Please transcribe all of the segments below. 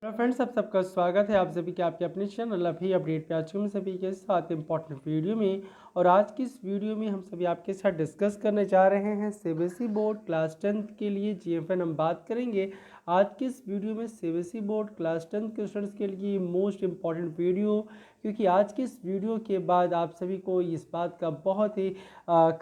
Hello friends, आप सबका स्वागत है आप सभी के आपके अपने चैनल अभी अपडेट पे। आज हम सभी के साथ इंपॉर्टेंट वीडियो में और आज की इस वीडियो में हम सभी आपके साथ डिस्कस करने जा रहे हैं सीबीएसई बोर्ड क्लास 10th के लिए जीएफएन हम बात करेंगे। आज की इस वीडियो में सीबीएसई बोर्ड क्लास 10th के स्टूडेंट्स के लिए मोस्ट इंपॉर्टेंट वीडियो, क्योंकि आज की इस वीडियो के बाद आप सभी को इस बात का बहुत ही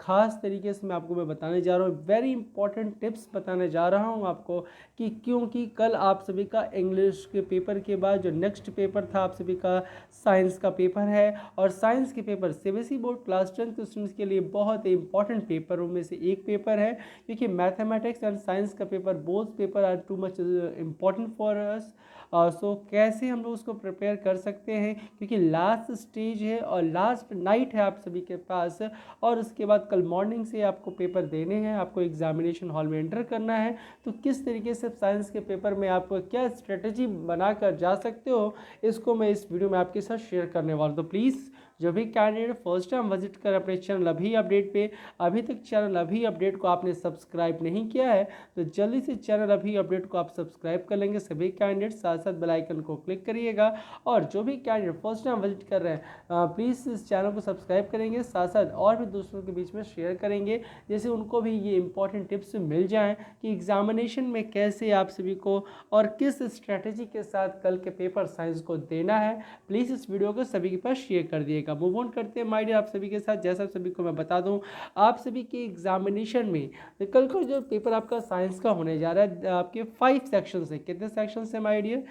ख़ास तरीके से मैं बताने जा रहा हूँ। वेरी इंपॉर्टेंट टिप्स बताने जा रहा हूँ आपको कि क्योंकि कल आप सभी का इंग्लिश के पेपर के बाद जो नेक्स्ट पेपर था आप सभी का साइंस का पेपर है, और साइंस के पेपर सीबीएसई बोर्ड क्लास 10 के स्टूडेंट्स के लिए बहुत ही इंपॉर्टेंट पेपरों में से एक पेपर है, क्योंकि मैथमेटिक्स एंड साइंस का paper both paper are too much important for us. So कैसे हम लोग उसको प्रिपेयर कर सकते हैं, क्योंकि लास्ट स्टेज है और लास्ट नाइट है आप सभी के पास, और उसके बाद कल मॉर्निंग से आपको पेपर देने हैं, आपको एग्जामिनेशन हॉल में एंटर करना है। तो किस तरीके से साइंस के पेपर में आप क्या स्ट्रेटजी बनाकर जा सकते हो, इसको मैं इस वीडियो में आपके साथ शेयर करने वाला हूँ। तो प्लीज़ जो भी कैंडिडेट फर्स्ट टाइम विजिट कर अपने चैनल अभी अपडेट पे, अभी तक चैनल अभी अपडेट को आपने सब्सक्राइब नहीं किया है तो जल्दी से चैनल अभी अपडेट को आप सब्सक्राइब कर लेंगे। सभी कैंडिडेट साथ साथ बेल आइकन को क्लिक करिएगा, और जो भी कैंडिडेट फर्स्ट टाइम विजिट कर रहे हैं प्लीज़ इस चैनल को सब्सक्राइब करेंगे, साथ साथ और भी दूसरों के बीच में शेयर करेंगे, जैसे उनको भी ये इंपॉर्टेंट टिप्स मिल जाएँ कि एग्जामिनेशन में कैसे आप सभी को और किस स्ट्रेटजी के साथ कल के पेपर साइंस को देना है। प्लीज़ इस वीडियो को सभी के पास शेयर कर दिएगा। मूव ऑन करते हैं माय डियर आप सभी के साथ। जैसा सभी को मैं बता दूं, आप सभी के एग्जामिनेशन में कल को जो पेपर आपका साइंस का होने जा रहा है, आपके 5 सेक्शन है। कितने सेक्शन है माय डियर?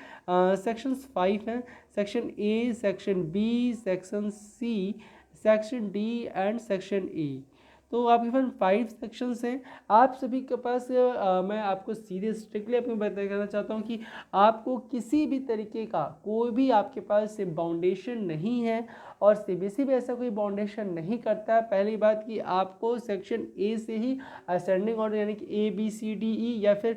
सेक्शंस 5 हैं। Section A, section B, section C, section D and section E. तो आपके पास 5 सेक्शंस हैं। आप सभी के पास मैं आपको सीधे स्ट्रिक्टली अपने बताना चाहता हूँ कि आपको किसी भी तरीके का कोई भी आपके पास बाउंडेशन नहीं है, और सीबीएसई भी ऐसा कोई बाउंडेशन नहीं करता है। पहली बात कि आपको सेक्शन ए से ही असेंडिंग ऑर्डर यानी कि ए बी सी डी ई, या फिर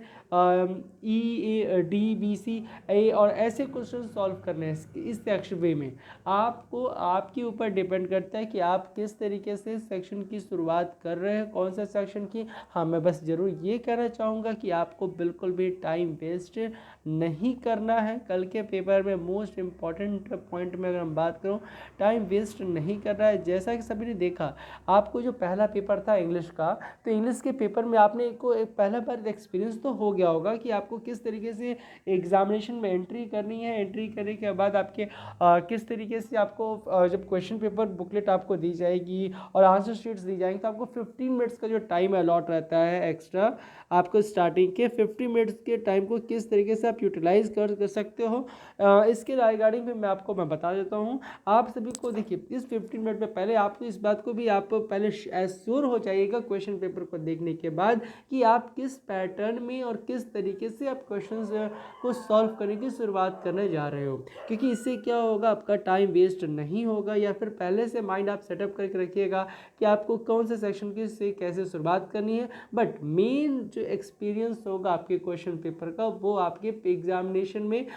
ई ए डी बी सी ए, और ऐसे क्वेश्चन सॉल्व करने हैं इस सेक्शन वे में। आपको आपके ऊपर डिपेंड करता है कि आप किस तरीके से सेक्शन की शुरुआत कर रहे हैं, कौन सा सेक्शन की। हाँ, मैं बस ज़रूर ये कहना चाहूँगा कि आपको बिल्कुल भी टाइम वेस्ट नहीं करना है। कल के पेपर में मोस्ट इम्पॉर्टेंट पॉइंट में अगर हम बात करूँ, टाइम वेस्ट नहीं कर रहा है। जैसा कि सभी ने देखा, आपको जो पहला पेपर था इंग्लिश का, तो इंग्लिश के पेपर में आपने को एक पहला बार एक्सपीरियंस तो हो गया होगा कि आपको किस तरीके से एग्जामिनेशन में एंट्री करनी है। एंट्री करने के बाद आपके किस तरीके से आपको जब क्वेश्चन पेपर बुकलेट आपको दी जाएगी और आंसर शीट्स दी जाएंगी, तो आपको 15 मिनट्स का जो टाइम अलॉट रहता है एक्स्ट्रा, आपको स्टार्टिंग के 50 मिनट्स के टाइम को किस तरीके से आप यूटिलाइज कर सकते हो, इसके रिगार्डिंग में मैं बता देता हूँ आप सभी को। देखिए, इस 15 मिनट में पहले आपको इस बात को भी आप पहले एश्योर हो जाइएगा क्वेश्चन पेपर को देखने के बाद कि आप किस पैटर्न में और किस तरीके से आप क्वेश्चंस को सॉल्व करने की शुरुआत करने जा रहे हो, क्योंकि इससे क्या होगा, आपका टाइम वेस्ट नहीं होगा। या फिर पहले से माइंड आप सेटअप करके रखिएगा कि आपको कौन से सेक्शन की से कैसे शुरुआत करनी है। बट मेन जो एक्सपीरियंस होगा आपके क्वेश्चन पेपर का, वो आपके एग्जामिनेशन में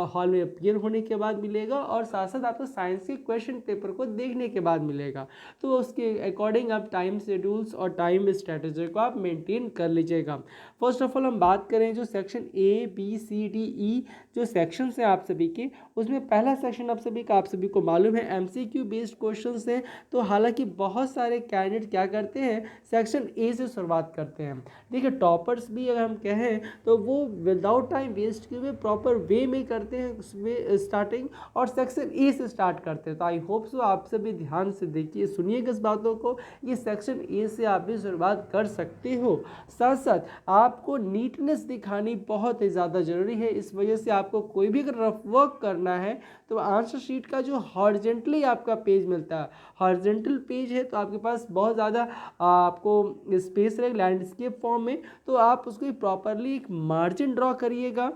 हॉल में अपीयर होने के बाद मिलेगा, और साथ साथ आपको साइंस के क्वेश्चन पेपर को देखने के बाद मिलेगा। तो उसके अकॉर्डिंग आप टाइम शेड्यूल्स और टाइम स्ट्रेटजी को आप मेंटेन कर लीजिएगा। फर्स्ट ऑफ ऑल हम बात करें जो section A B C D E जो सेक्शन हैं आप सभी के, उसमें पहला सेक्शन आप सभी को मालूम है एमसीक्यू बेस्ड क्वेश्चंस हैं। तो हालांकि बहुत सारे कैंडिडेट क्या करते हैं, सेक्शन ए से शुरुआत करते हैं। देखिए, टॉपर्स भी अगर हम कहें तो वो विदाउट टाइम वेस्ट किए हुए प्रॉपर वे में करते हैं स्टार्टिंग, और सेक्शन ए से स्टार्ट करते हैं। तो आई होप सो आप सभी ध्यान से देखिए, सुनिएगा इस बातों को, ये सेक्शन ए से आप भी शुरुआत कर सकते हो। साथ साथ आपको नीटनेस दिखानी बहुत ही ज़्यादा ज़रूरी है। इस वजह से आपको कोई भी अगर रफ वर्क करना है तो आंसर शीट का जो हॉरिजेंटली आपका पेज मिलता है, हॉरिजेंटल पेज है, तो आपके पास बहुत ज़्यादा आपको स्पेस रहेगा लैंडस्केप फॉर्म में। तो आप उसको प्रॉपरली एक मार्जिन ड्रॉ करिएगा,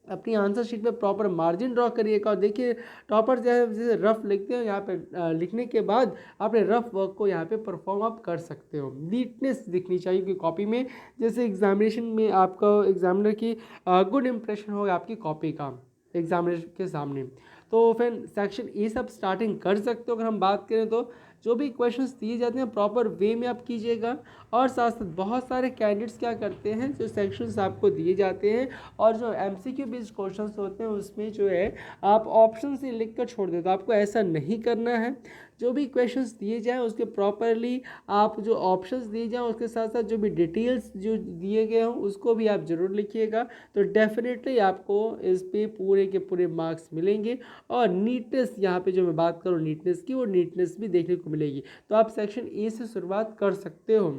अपनी आंसर शीट में प्रॉपर मार्जिन ड्रॉ करिएगा। और देखिए, टॉपर जैसे रफ लिखते हो, यहाँ पे लिखने के बाद अपने रफ वर्क को यहाँ पे परफॉर्म आप कर सकते हो। नीटनेस दिखनी चाहिए कि कॉपी में, जैसे एग्जामिनेशन में आपका एग्जामिनर की गुड इंप्रेशन होगा आपकी कॉपी का एग्जामिनेशन के सामने। तो फिर सेक्शन ए सब स्टार्टिंग कर सकते हो। अगर हम बात करें तो जो भी क्वेश्चंस दिए जाते हैं प्रॉपर वे में आप कीजिएगा। और साथ साथ बहुत सारे कैंडिडेट्स क्या करते हैं, जो सेक्शंस आपको दिए जाते हैं और जो MCQ बेस्ड क्वेश्चंस होते हैं उसमें जो है आप ऑप्शन से लिख कर छोड़ देते, तो आपको ऐसा नहीं करना है। जो भी क्वेश्चंस दिए जाएँ उसके प्रॉपरली आप जो ऑप्शंस दिए जाएँ उसके साथ साथ जो भी डिटेल्स जो दिए गए हों उसको भी आप ज़रूर लिखिएगा, तो डेफिनेटली आपको इस पे पूरे के पूरे मार्क्स मिलेंगे। और नीटनेस, यहाँ पे जो मैं बात करूँ नीटनेस की, वो नीटनेस भी देखने को मिलेगी। तो आप सेक्शन ए से शुरुआत कर सकते हो।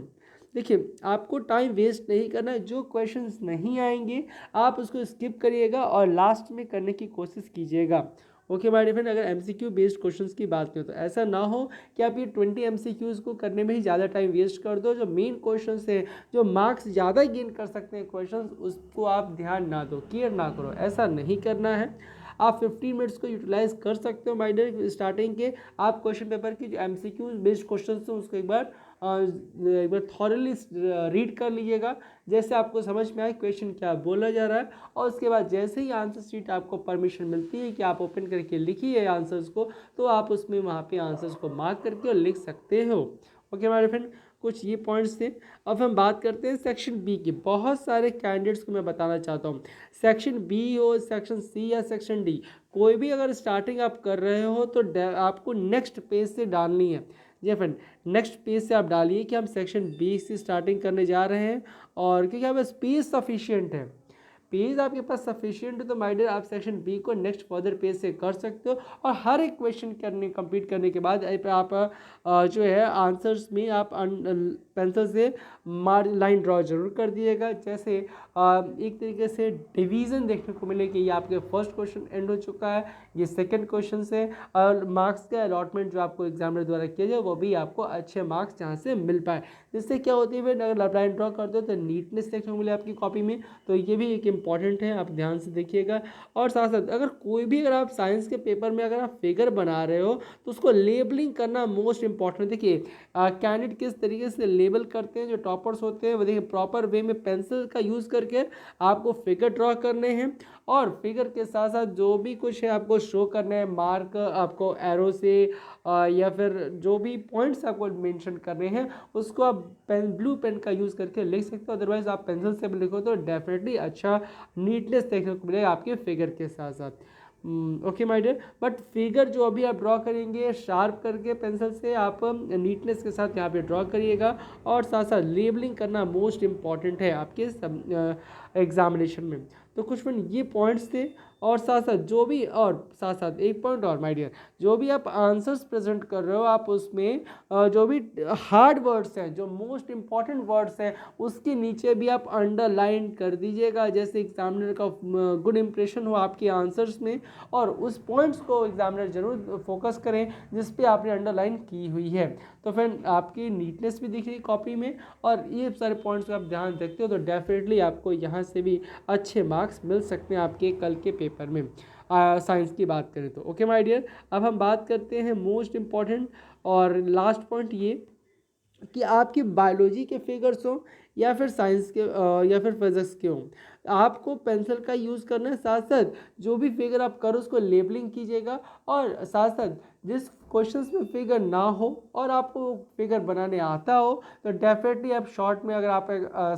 देखिए आपको टाइम वेस्ट नहीं करना है, जो क्वेश्चंस नहीं आएंगे आप उसको स्किप करिएगा और लास्ट में करने की कोशिश कीजिएगा। ओके माय डियर फ्रेंड, अगर MCQ बेस्ड क्वेश्चंस की बात करें तो ऐसा ना हो कि आप ये 20 MCQs को करने में ही ज़्यादा टाइम वेस्ट कर दो। जो मेन क्वेश्चंस है, जो मार्क्स ज़्यादा गेन कर सकते हैं क्वेश्चंस, उसको आप ध्यान ना दो, केयर ना करो, ऐसा नहीं करना है। आप 15 मिनट्स को यूटिलाइज कर सकते हो माय डियर। स्टार्टिंग के आप क्वेश्चन पेपर की जो MCQ बेस्ड क्वेश्चन हैं उसको एक बार थॉरली रीड कर लीजिएगा, जैसे आपको समझ में आए क्वेश्चन क्या बोला जा रहा है। और उसके बाद जैसे ही आंसर शीट आपको परमिशन मिलती है कि आप ओपन करके लिखिए आंसर्स को, तो आप उसमें वहाँ पे आंसर्स को मार्क करके और लिख सकते हो। ओके माय फ्रेंड, कुछ ये पॉइंट्स थे। अब हम बात करते हैं सेक्शन बी की। बहुत सारे कैंडिडेट्स को मैं बताना चाहता हूँ, सेक्शन बी हो, सेक्शन सी या सेक्शन डी, कोई भी अगर स्टार्टिंग आप कर रहे हो तो आपको नेक्स्ट पेज से डालनी है। जी फ्रेंड, नेक्स्ट पेज से आप डालिए कि हम सेक्शन बी से स्टार्टिंग करने जा रहे हैं। और क्योंकि हमें स्पेस सफिशिएंट है, पेज आपके पास सफिशिएंट है, तो माय डियर आप सेक्शन बी को नेक्स्ट फर्दर पेज से कर सकते हो। और हर एक क्वेश्चन कंप्लीट करने के बाद आप जो है आंसर्स में आप पेंसिल से लाइन ड्रॉ जरूर कर दिएगा। जैसे एक तरीके से डिवीज़न देखने को मिले कि ये आपके फर्स्ट क्वेश्चन एंड हो चुका है, ये सेकंड क्वेश्चन से, और मार्क्स का अलॉटमेंट जो आपको एग्जामिनर द्वारा किया जाए वो भी आपको अच्छे मार्क्स जहाँ से मिल पाए। जिससे क्या होती है फिर अगर लाइन ड्रॉ करते हो तो नीटनेस देखने को मिले आपकी कॉपी में, तो ये भी एक इम्पॉर्टेंट है, आप ध्यान से देखिएगा। और साथ साथ अगर आप साइंस के पेपर में अगर आप फिगर बना रहे हो तो उसको लेबलिंग करना मोस्ट इंपॉर्टेंट। देखिए कैंडिडेट किस तरीके से लेबल करते हैं, जो टॉपर्स होते हैं वो देखिए प्रॉपर वे में पेंसिल का यूज़ करके आपको फिगर ड्रॉ करने हैं। और फिगर के साथ साथ जो भी कुछ है आपको शो करना है, मार्क आपको एरो से या फिर जो भी पॉइंट्स आपको मेंशन करने हैं उसको आप ब्लू पेन का यूज़ करके लिख सकते हो। अदरवाइज आप पेंसिल से भी लिखो तो डेफिनेटली अच्छा नीटनेस देखने को मिलेगा आपके फिगर के साथ साथ। Okay my dear, but figure जो अभी आप ड्रॉ करेंगे शार्प करके पेंसिल से, आप नीटनेस के साथ यहाँ पे ड्रॉ करिएगा। और साथ साथ लेबलिंग करना मोस्ट इम्पॉर्टेंट है आपके एग्जामिनेशन में। तो कुछ मिनट ये पॉइंट्स थे। और साथ साथ एक पॉइंट और माय डियर, जो भी आप आंसर्स प्रेजेंट कर रहे हो आप उसमें जो भी हार्ड वर्ड्स हैं, जो मोस्ट इंपॉर्टेंट वर्ड्स हैं, उसके नीचे भी आप अंडरलाइन कर दीजिएगा, जैसे एग्जामिनर का गुड इंप्रेशन हो आपके आंसर्स में। और उस पॉइंट्स को एग्जामिनर जरूर फोकस करें जिस पे आपने अंडरलाइन की हुई है, तो फिर आपकी नीटनेस भी दिख रही कॉपी में। और ये सारे पॉइंट्स को आप ध्यान रखते हो तो डेफिनेटली आपको यहाँ से भी अच्छे मार्क्स मिल सकते हैं आपके कल के पेपर में, साइंस की बात करें तो। ओके माय डियर, अब हम बात करते हैं मोस्ट इम्पॉर्टेंट और लास्ट पॉइंट, ये कि आपकी बायोलॉजी के फिगर्स हो या फिर साइंस के या फिर फिजिक्स के हों, आपको पेंसिल का यूज़ करना है। साथ साथ जो भी फिगर आप करो उसको लेबलिंग कीजिएगा। और साथ साथ जिस क्वेश्चंस में फिगर ना हो और आपको फिगर बनाने आता हो तो डेफिनेटली आप शॉर्ट में, अगर आप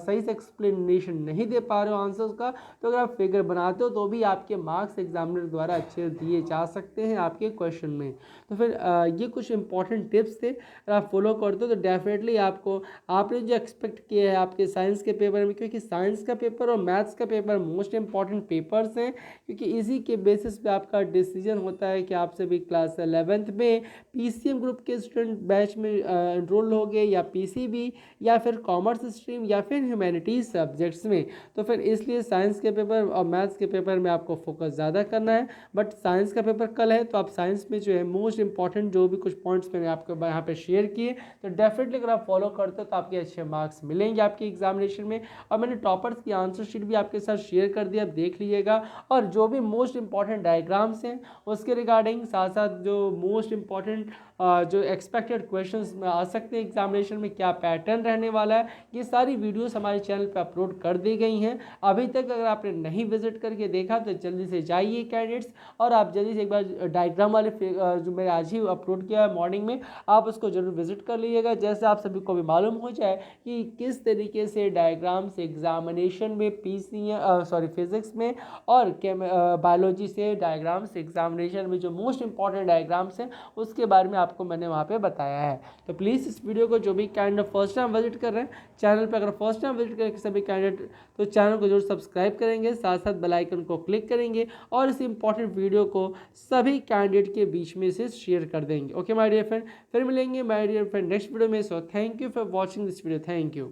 सही से एक्सप्लेनेशन नहीं दे पा रहे हो आंसर्स का, तो अगर आप फिगर बनाते हो तो भी आपके मार्क्स एग्जामिनर द्वारा अच्छे दिए जा सकते हैं आपके क्वेश्चन में। तो फिर ये कुछ इंपॉर्टेंट टिप्स थे, अगर आप फॉलो करते हो तो डेफिनेटली आपने जो एक्सपेक्ट किया है आपके साइंस के पेपर में, क्योंकि साइंस का पेपर और मैथ्स का पेपर मोस्ट इंपॉर्टेंट पेपर्स हैं, क्योंकि इसी के बेसिस पे आपका डिसीजन होता है कि आप सभी क्लास 11th में PCM ग्रुप के स्टूडेंट बैच में एनरोल हो गए या PCB या फिर कॉमर्स स्ट्रीम या फिर ह्यूमैनिटीज़ सब्जेक्ट्स में। तो फिर इसलिए साइंस के पेपर और मैथ्स के पेपर में आपको फोकस ज़्यादा करना है। बट साइंस का पेपर कल है तो आप साइंस में जो है मोस्ट इंपॉर्टेंट जो भी कुछ पॉइंट्स मैंने आपको यहाँ पे शेयर किए, तो डेफिनेटली अगर आप फॉलो करते हो तो आपके अच्छे मार्क्स मिलेंगे आपके एग्जामिनेशन में। और मैंने टॉपर्स की आंसर शीट भी आपके साथ शेयर कर दिया, आप देख लीजिएगा। और जो भी मोस्ट इंपॉर्टेंट डायग्राम्स हैं उसके रिगार्डिंग, साथ साथ जो मोस्ट इंपॉर्टेंट जो एक्सपेक्टेड क्वेश्चंस में आ सकते हैं एग्जामिनेशन में, क्या पैटर्न रहने वाला है, ये सारी वीडियोस हमारे चैनल पे अपलोड कर दी गई हैं। अभी तक अगर आपने नहीं विजिट करके देखा तो जल्दी से जाइए कैंडिडेट्स, और आप जल्दी से एक बार डायग्राम वाले जो मैंने आज ही अपलोड किया है मॉर्निंग में, आप उसको जरूर विजिट कर लीजिएगा, जैसे आप सभी को भी मालूम हो जाए कि किस तरीके से डायग्राम से एग्जामिनेशन में फिजिक्स में और बायोलॉजी से डायग्राम से एग्जामिनेशन में जो मोस्ट इंपॉर्टेंट डायग्राम्स हैं उसके बारे में आपको मैंने वहाँ पे बताया है। तो प्लीज़ इस वीडियो को जो भी कैंडिडेट फर्स्ट टाइम विजिट कर रहे हैं चैनल पर, अगर फर्स्ट टाइम विजिट करें सभी कैंडिडेट, तो चैनल को जरूर सब्सक्राइब करेंगे, साथ साथ बेल आइकन को क्लिक करेंगे और इस इंपॉर्टेंट वीडियो को सभी कैंडिडेट के बीच में से शेयर कर देंगे। ओके माय डियर फ्रेंड, फिर मिलेंगे my dear friend next video में। So thank you for watching this video, thank you.